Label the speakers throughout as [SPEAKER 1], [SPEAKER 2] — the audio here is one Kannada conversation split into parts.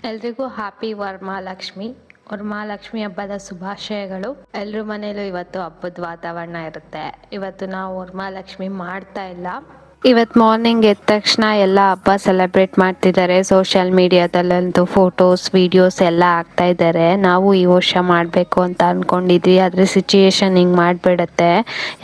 [SPEAKER 1] ಎಲ್ರಿಗೂ ಹ್ಯಾಪಿ ವರಮಹಾಲಕ್ಷ್ಮಿ ಹಬ್ಬದ ಶುಭಾಶಯಗಳು. ಎಲ್ರ ಮನೇಲೂ ಇವತ್ತು ಹಬ್ಬದ ವಾತಾವರಣ ಇರುತ್ತೆ. ಇವತ್ತು ನಾವು ವರಮಹಾಲಕ್ಷ್ಮಿ ಮಾಡ್ತಾ ಇಲ್ಲ. ಇವತ್ತು ಮಾರ್ನಿಂಗ್ ಎದ್ದ ತಕ್ಷಣ ಎಲ್ಲ ಹಬ್ಬ ಸೆಲೆಬ್ರೇಟ್ ಮಾಡ್ತಿದ್ದಾರೆ. ಸೋಷಿಯಲ್ ಮೀಡಿಯಾದಲ್ಲಂತೂ ಫೋಟೋಸ್ ವಿಡಿಯೋಸ್ ಎಲ್ಲ ಹಾಕ್ತಾ ಇದ್ದಾರೆ. ನಾವು ಈ ವರ್ಷ ಮಾಡಬೇಕು ಅಂತ ಅಂದ್ಕೊಂಡಿದ್ವಿ, ಆದರೆ ಸಿಚುಯೇಷನ್ ಹಿಂಗೆ ಮಾಡಿಬಿಡುತ್ತೆ.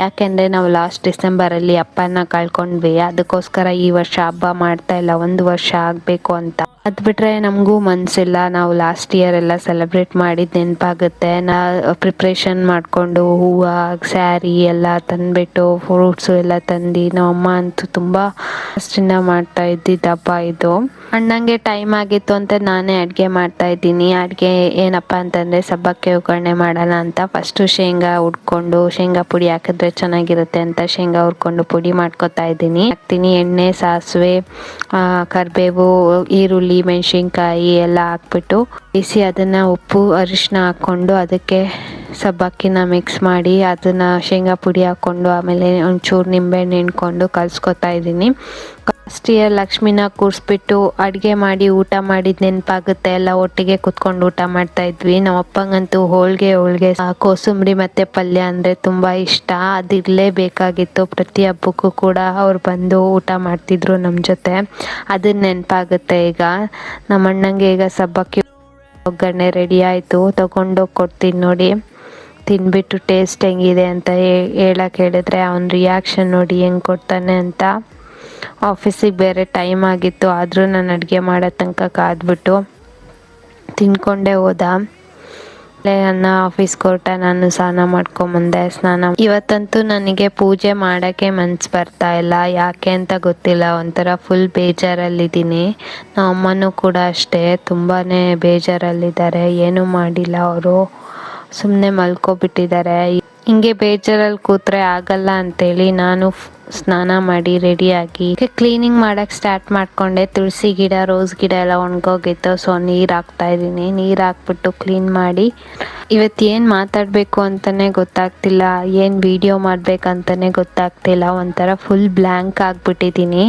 [SPEAKER 1] ಯಾಕೆಂದರೆ ನಾವು ಲಾಸ್ಟ್ ಡಿಸೆಂಬರಲ್ಲಿ ಅಪ್ಪನ ಕಳ್ಕೊಂಡ್ವಿ. ಅದಕ್ಕೋಸ್ಕರ ಈ ವರ್ಷ ಹಬ್ಬ ಮಾಡ್ತಾ ಇಲ್ಲ, 1 ವರ್ಷ ಆಗಬೇಕು ಅಂತ. ಅದು ಬಿಟ್ಟರೆ ನಮಗೂ ಮನಸ್ಸಿಲ್ಲ. ನಾವು ಲಾಸ್ಟ್ ಇಯರ್ ಎಲ್ಲ ಸೆಲೆಬ್ರೇಟ್ ಮಾಡಿದ್ದು ನೆನಪಾಗುತ್ತೆ. ಪ್ರಿಪ್ರೇಷನ್ ಮಾಡಿಕೊಂಡು ಹೂವು ಸ್ಯಾರಿ ಎಲ್ಲ ತಂದುಬಿಟ್ಟು ಫ್ರೂಟ್ಸು ಎಲ್ಲ ತಂದು ನಮ್ಮಮ್ಮ ಅಂತೂ ತುಂಬ ಅಷ್ಟಿಂದ ಮಾಡ್ತಾ ಇದ್ದಿದ್ದು ಹಬ್ಬ ಇದು. ಅಣ್ಣಂಗೆ ಟೈಮ್ ಆಗಿತ್ತು ಅಂತ ನಾನೇ ಅಡುಗೆ ಮಾಡ್ತಾ ಇದ್ದೀನಿ. ಅಡುಗೆ ಏನಪ್ಪ ಅಂತಂದರೆ ಸಬ್ಬಕ್ಕಿ ಒಗ್ಗರಣೆ ಮಾಡೋಣ ಅಂತ ಫಸ್ಟು ಶೇಂಗಾ ಹುಡ್ಕೊಂಡು, ಶೇಂಗಾ ಪುಡಿ ಹಾಕಿದ್ರೆ ಚೆನ್ನಾಗಿರುತ್ತೆ ಅಂತ ಶೇಂಗಾ ಹುರ್ಕೊಂಡು ಪುಡಿ ಮಾಡ್ಕೊತಾ ಇದ್ದೀನಿ. ಹಾಕ್ತೀನಿ ಎಣ್ಣೆ, ಸಾಸಿವೆ, ಕರಿಬೇವು, ಈರುಳ್ಳಿ, ಮೆಣಸಿನ್ಕಾಯಿ ಎಲ್ಲ ಹಾಕ್ಬಿಟ್ಟು ಬಿಸಿ ಅದನ್ನು ಉಪ್ಪು ಅರಿಶಿನ ಹಾಕ್ಕೊಂಡು ಅದಕ್ಕೆ ಸಬ್ಬಕ್ಕಿನ ಮಿಕ್ಸ್ ಮಾಡಿ ಅದನ್ನು ಶೇಂಗಾ ಪುಡಿ ಹಾಕ್ಕೊಂಡು ಆಮೇಲೆ ಒಂಚೂರು ನಿಂಬೆಹಣ್ಣು ಹಿಂಡ್ಕೊಂಡು ಕಲಿಸ್ಕೊತಾ ಇದ್ದೀನಿ. ಲಾಸ್ಟ್ ಇಯರ್ ಲಕ್ಷ್ಮಿನ ಕೂರಿಸ್ಬಿಟ್ಟು ಅಡುಗೆ ಮಾಡಿ ಊಟ ಮಾಡಿದ ನೆನಪಾಗುತ್ತೆ. ಎಲ್ಲ ಒಟ್ಟಿಗೆ ಕುತ್ಕೊಂಡು ಊಟ ಮಾಡ್ತಾ ಇದ್ವಿ. ನಮ್ಮ ಅಪ್ಪಂಗಂತೂ ಹೋಳಿಗೆ ಕೋಸಂಬರಿ ಮತ್ತು ಪಲ್ಯ ಅಂದರೆ ತುಂಬ ಇಷ್ಟ. ಅದಿರಲೇಬೇಕಾಗಿತ್ತು. ಪ್ರತಿ ಹಬ್ಬಕ್ಕೂ ಕೂಡ ಅವ್ರು ಬಂದು ಊಟ ಮಾಡ್ತಿದ್ರು ನಮ್ಮ ಜೊತೆ. ಅದನ್ನ ನೆನಪಾಗುತ್ತೆ. ಈಗ ನಮ್ಮ ಅಣ್ಣಂಗೆ ಈಗ ಸಬ್ಬಕ್ಕಿ ಒಗ್ಗರಣೆ ರೆಡಿ ಆಯಿತು, ತೊಗೊಂಡೋಗಿ ಕೊಡ್ತೀನಿ ನೋಡಿ. ತಿನ್ಬಿಟ್ಟು ಟೇಸ್ಟ್ ಹೆಂಗಿದೆ ಅಂತ ಹೇಳಕ್ಕೆ ಹೇಳಿದ್ರೆ ಅವನ ರಿಯಾಕ್ಷನ್ ನೋಡಿ ಹೆಂಗೆ ಕೊಡ್ತಾನೆ ಅಂತ. ಆಫೀಸಿಗೆ ಬೇರೆ ಟೈಮ್ ಆಗಿತ್ತು, ಆದರೂ ನಾನು ಅಡುಗೆ ಮಾಡೋ ತನಕ ಕಾದ್ಬಿಟ್ಟು ತಿನ್ಕೊಂಡೇ ಹೋದ. ಅನ್ನ ಆಫೀಸ್ಗೆ ಹೊರಟ, ನಾನು ಸ್ನಾನ ಮಾಡ್ಕೊಂಬಂದೆ. ಇವತ್ತಂತೂ ನನಗೆ ಪೂಜೆ ಮಾಡೋಕ್ಕೆ ಮನ್ಸು ಬರ್ತಾ ಇಲ್ಲ. ಯಾಕೆ ಅಂತ ಗೊತ್ತಿಲ್ಲ, ಒಂಥರ ಫುಲ್ ಬೇಜಾರಲ್ಲಿದ್ದೀನಿ. ನಮ್ಮ ಅಮ್ಮನೂ ಕೂಡ ಅಷ್ಟೇ ತುಂಬಾ ಬೇಜಾರಲ್ಲಿದ್ದಾರೆ. ಏನೂ ಮಾಡಿಲ್ಲ, ಅವರು ಸುಮ್ಮನೆ ಮಲ್ಕೊಬಿಟ್ಟಿದ್ದಾರೆ. ಹಿಂಗೆ ಬೇಜಾರಲ್ಲಿ ಕೂತ್ರೆ ಆಗಲ್ಲ ಅಂತೇಳಿ ನಾನು ಸ್ನಾನ ಮಾಡಿ ರೆಡಿಯಾಗಿ ಕ್ಲೀನಿಂಗ್ ಮಾಡೋಕ್ಕೆ ಸ್ಟಾರ್ಟ್ ಮಾಡಿಕೊಂಡೆ. ತುಳಸಿ ಗಿಡ, ರೋಸ್ ಗಿಡ ಎಲ್ಲ ಒಣಗೋಗಿತ್ತು. ಸೊ ನೀರು ಹಾಕ್ತಾ ಇದ್ದೀನಿ. ನೀರು ಹಾಕ್ಬಿಟ್ಟು ಕ್ಲೀನ್ ಮಾಡಿ ಇವತ್ತೇನು ಮಾತಾಡಬೇಕು ಅಂತಲೇ ಗೊತ್ತಾಗ್ತಿಲ್ಲ, ಏನು ವಿಡಿಯೋ ಮಾಡಬೇಕಂತಲೇ ಗೊತ್ತಾಗ್ತಿಲ್ಲ. ಒಂಥರ ಫುಲ್ ಬ್ಲ್ಯಾಂಕ್ ಆಗಿಬಿಟ್ಟಿದ್ದೀನಿ.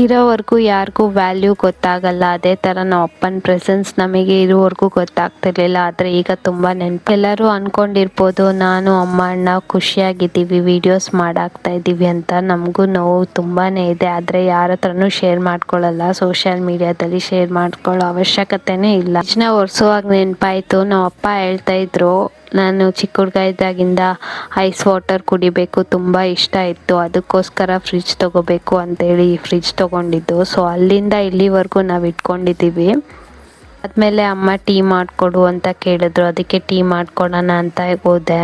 [SPEAKER 1] ಇರೋವರೆಗೂ ಯಾರಿಗೂ ವ್ಯಾಲ್ಯೂ ಗೊತ್ತಾಗಲ್ಲ. ಅದೇ ಥರ ನಾವು ಅಪ್ಪನ ಪ್ರೆಸೆನ್ಸ್ ನಮಗೆ ಇರೋವರೆಗೂ ಗೊತ್ತಾಗ್ತಿರ್ಲಿಲ್ಲ, ಆದರೆ ಈಗ ತುಂಬ ನೆನಪು. ಎಲ್ಲರೂ ಅಂದ್ಕೊಂಡಿರ್ಬೋದು ನಾನು ಅಮ್ಮ ಅಣ್ಣ ಖುಷಿಯಾಗಿದ್ದೀವಿ, ವೀಡಿಯೋಸ್ ಮಾಡಾಕ್ತಾ ಇದ್ದೀವಿ ಅಂತ. ನಮಗೂ ನೋವು ತುಂಬಾ ಇದೆ, ಆದರೆ ಯಾರ ಹತ್ರನೂ ಶೇರ್ ಮಾಡ್ಕೊಳ್ಳಲ್ಲ. ಸೋಷಿಯಲ್ ಮೀಡಿಯಾದಲ್ಲಿ ಶೇರ್ ಮಾಡ್ಕೊಳ್ಳೋ ಅವಶ್ಯಕತೆನೇ ಇಲ್ಲ. ಹೆಚ್ಚಿನ ವರ್ಷವಾಗ ನೆನಪಾಯಿತು. ನಮ್ಮ ಅಪ್ಪ ಹೇಳ್ತಾ ಇದ್ರು, ನಾನು ಚಿಕ್ಕ ಹುಡುಗ ಇದ್ದಾಗಿಂದ ಐಸ್ ವಾಟರ್ ಕುಡಿಬೇಕು ತುಂಬ ಇಷ್ಟ ಇತ್ತು, ಅದಕ್ಕೋಸ್ಕರ ಫ್ರಿಜ್ ತೊಗೋಬೇಕು ಅಂತೇಳಿ ಫ್ರಿಜ್ ತೊಗೊಂಡಿದ್ದು. ಸೊ ಅಲ್ಲಿಂದ ಇಲ್ಲಿವರೆಗೂ ನಾವು ಇಟ್ಕೊಂಡಿದ್ದೀವಿ. ಆದಮೇಲೆ ಅಮ್ಮ ಟೀ ಮಾಡಿಕೊಡು ಅಂತ ಕೇಳಿದ್ರು, ಅದಕ್ಕೆ ಟೀ ಮಾಡ್ಕೊಡೋಣ ಅಂತ ಹೋದೆ.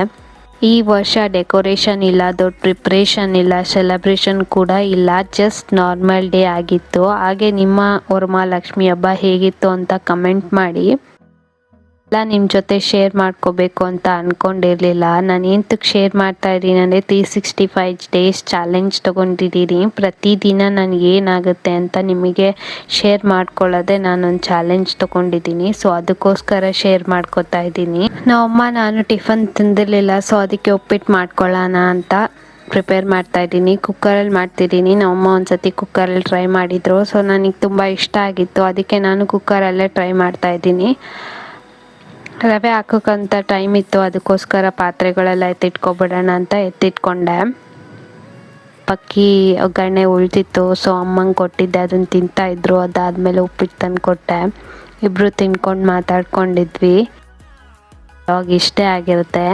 [SPEAKER 1] ಈ ವರ್ಷ ಡೆಕೋರೇಷನ್ ಇಲ್ಲ, ದೊಡ್ಡ ಪ್ರಿಪ್ರೇಷನ್ ಇಲ್ಲ, ಸೆಲೆಬ್ರೇಷನ್ ಕೂಡ ಇಲ್ಲ, ಜಸ್ಟ್ ನಾರ್ಮಲ್ ಡೇ ಆಗಿತ್ತು. ಹಾಗೆ ನಿಮ್ಮ ವರಮಹಾಲಕ್ಷ್ಮಿ ಹಬ್ಬ ಹೇಗಿತ್ತು ಅಂತ ಕಮೆಂಟ್ ಮಾಡಿ. ಎಲ್ಲ ನಿಮ್ಮ ಜೊತೆ ಶೇರ್ ಮಾಡ್ಕೋಬೇಕು ಅಂತ ಅಂದ್ಕೊಂಡಿರಲಿಲ್ಲ. ನಾನು ಎಂತಕ್ಕೆ ಶೇರ್ ಮಾಡ್ತಾ ಇದ್ದೀನಿ ಅಂದರೆ 365 ಡೇಸ್ ಚಾಲೆಂಜ್ ತೊಗೊಂಡಿದ್ದೀನಿ. ಪ್ರತಿದಿನ ನನಗೆ ಏನಾಗುತ್ತೆ ಅಂತ ನಿಮಗೆ ಶೇರ್ ಮಾಡ್ಕೊಳ್ಳೋದೆ ನಾನೊಂದು ಚಾಲೆಂಜ್ ತೊಗೊಂಡಿದ್ದೀನಿ. ಸೊ ಅದಕ್ಕೋಸ್ಕರ ಶೇರ್ ಮಾಡ್ಕೋತಾ ಇದ್ದೀನಿ. ನಮ್ಮಮ್ಮ ನಾನು ಟಿಫನ್ ತಿಂದಿರಲಿಲ್ಲ, ಸೊ ಅದಕ್ಕೆ ಉಪ್ಪಿಟ್ಟು ಮಾಡ್ಕೊಳ್ಳೋಣ ಅಂತ ಪ್ರಿಪೇರ್ ಮಾಡ್ತಾ ಇದ್ದೀನಿ. ಕುಕ್ಕರಲ್ಲಿ ಮಾಡ್ತಿದ್ದೀನಿ. ನಮ್ಮಮ್ಮ ಒಂದ್ಸತಿ ಕುಕ್ಕರಲ್ಲಿ ಟ್ರೈ ಮಾಡಿದರು. ಸೊ ನನಗೆ ತುಂಬ ಇಷ್ಟ ಆಗಿತ್ತು, ಅದಕ್ಕೆ ನಾನು ಕುಕ್ಕರಲ್ಲೇ ಟ್ರೈ ಮಾಡ್ತಾ ಇದ್ದೀನಿ. ರವೆ ಹಾಕೋಕ್ಕಂತ ಟೈಮ್ ಇತ್ತು, ಅದಕ್ಕೋಸ್ಕರ ಪಾತ್ರೆಗಳೆಲ್ಲ ಎತ್ತಿಟ್ಕೊಬಿಡೋಣ ಅಂತ ಎತ್ತಿಟ್ಕೊಂಡೆ. ಪಕ್ಕಿ ಒಗ್ಗರಣೆ ಉಳಿದಿತ್ತು, ಸೊ ಅಮ್ಮಂಗೆ ಕೊಟ್ಟಿದ್ದೆ, ಅದನ್ನು ತಿಂತಾಯಿದ್ರು. ಅದಾದಮೇಲೆ ಉಪ್ಪಿಟ್ಟು ತಂದು ಕೊಟ್ಟೆ. ಇಬ್ಬರು ತಿನ್ಕೊಂಡು ಮಾತಾಡ್ಕೊಂಡಿದ್ವಿ. ವ್ಲಾಗ್ ಇಷ್ಟೇ ಆಗಿರುತ್ತೆ.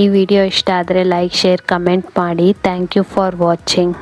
[SPEAKER 1] ಈ ವಿಡಿಯೋ ಇಷ್ಟ ಆದರೆ ಲೈಕ್, ಶೇರ್, ಕಮೆಂಟ್ ಮಾಡಿ. Thank you for watching.